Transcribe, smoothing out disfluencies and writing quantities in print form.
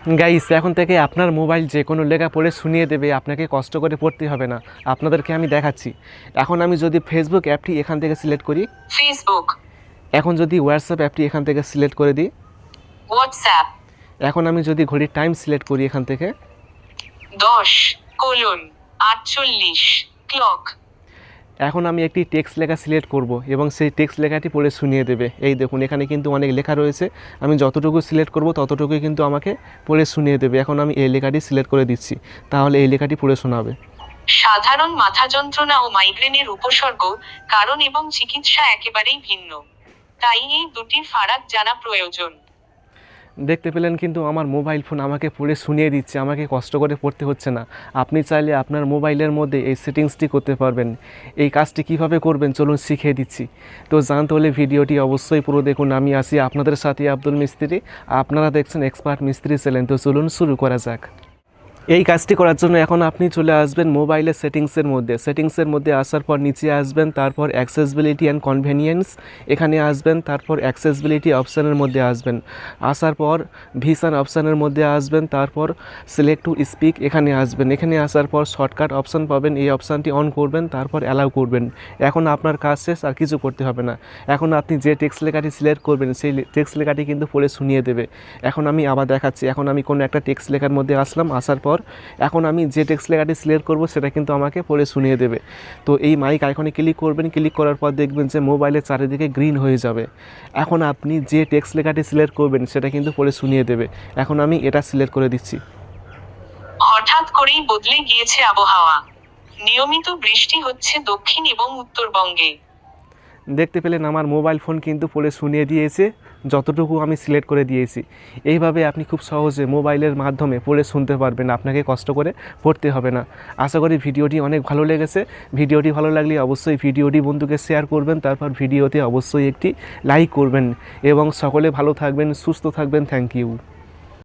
Guys, এখন থেকে আপনার মোবাইল যে কোনো লেখা পড়ে শুনিয়ে দেবে, আপনাকে কষ্ট করে পড়তে হবে না। আপনাদেরকে আমি দেখাচ্ছি। এখন আমি যদি ফেসবুক অ্যাপটি এখান থেকে সিলেক্ট করি, ফেসবুক, এখন যদি হোয়াটসঅ্যাপ অ্যাপটি এখান থেকে সিলেক্ট করে দিই, হোয়াটসঅ্যাপ, এখন আমি যদি ঘড়ির টাইম সিলেক্ট করি এখান থেকে, 10:48 ক্লক, এখন আমি একটি টেক্সট লেখা সিলেক্ট করব এবং সেই টেক্সট লেখাটি পড়ে শুনিয়ে দেবে। এই দেখুন, এখানে কিন্তু অনেক লেখা রয়েছে, আমি যতটুকু সিলেক্ট করব ততটুকুই কিন্তু আমাকে পড়ে শুনিয়ে দেবে। এখন আমি এই লেখাটি সিলেক্ট করে দিচ্ছি, তাহলে এই লেখাটি পড়ে শোনাবে। সাধারণ মাথা যন্ত্রণা ও মাইগ্রেনের উপসর্গ, কারণ এবং চিকিৎসা একেবারেই ভিন্ন, তাই এই দুটির ফারাক জানা প্রয়োজন। দেখতে পেলেন কিন্তু আমার মোবাইল ফোন আমাকে পড়ে শুনিয়ে দিচ্ছে, আমাকে কষ্ট করে পড়তে হচ্ছে না। আপনি চাইলে আপনার মোবাইলের মধ্যে এই সেটিংসটি করতে পারবেন। এই কাজটি কিভাবে করবেন চলুন শিখিয়ে দিচ্ছি। তো জানতে হলে ভিডিওটি অবশ্যই পুরো দেখুন। আমি আছি আপনাদের সাথে আব্দুল মিস্ত্রি, আপনারা দেখছেন এক্সপার্ট মিস্ত্রি চ্যানেল। তো চলুন শুরু করা যাক। এই কাজটি করার জন্য এখন আপনি চলে আসবেন মোবাইলের সেটিংসের মধ্যে আসার পর নিচে আসবেন, তারপর অ্যাক্সেসিবিলিটি অ্যান্ড কনভেনিয়েন্স এখানে আসবেন, তারপর অ্যাক্সেসিবিলিটি অপশানের মধ্যে আসবেন, আসার পর ভিশন অপশানের মধ্যে আসবেন, তারপর সিলেক্ট টু স্পিক এখানে আসবেন। এখানে আসার পর শর্টকাট অপশান পাবেন, এই অপশানটি অন করবেন, তারপর অ্যালাউ করবেন। এখন আপনার কাজ শেষ, আর কিছু করতে হবে না। এখন আপনি যে টেক্সট লেখাটি সিলেক্ট করবেন সেই টেক্সট লেখাটি কিন্তু পড়ে শুনিয়ে দেবে। এখন আমি আবার দেখাচ্ছি। এখন আমি কোনো একটা টেক্সট লেখার মধ্যে আসলাম, আসার পর এখন আমি যে টেক্সট লেখাটি সিলেক্ট করব সেটা কিন্তু আমাকে পড়ে শুনিয়ে দেবে। তো এই মাইক আইকনে ক্লিক করবেন, ক্লিক করার পর দেখবেন যে মোবাইলের চারিদিকে গ্রিন হয়ে যাবে। এখন আপনি যে টেক্সট লেখাটি সিলেক্ট করবেন সেটা কিন্তু পড়ে শুনিয়ে দেবে। এখন আমি এটা সিলেক্ট করে দিচ্ছি। হঠাৎ করেই বদলে গিয়েছে আবহাওয়া, নিয়মিত বৃষ্টি হচ্ছে দক্ষিণ এবং উত্তরবঙ্গে। দেখতে পেলেন আমার মোবাইল ফোন কিন্তু পড়ে শুনিয়ে দিয়েছে যতটুকু আমি সিলেক্ট করে দিয়েছি। এইভাবে আপনি খুব সহজে মোবাইলের মাধ্যমে পড়ে শুনতে পারবেন, আপনাকে কষ্ট করে পড়তে হবে না। আশা করি ভিডিওটি অনেক ভালো লেগেছে। ভিডিওটি ভালো লাগলে অবশ্যই ভিডিওটি বন্ধুকে শেয়ার করবেন, তারপর ভিডিওতে অবশ্যই একটি লাইক করবেন এবং সকলে ভালো থাকবেন, সুস্থ থাকবেন। Thank you.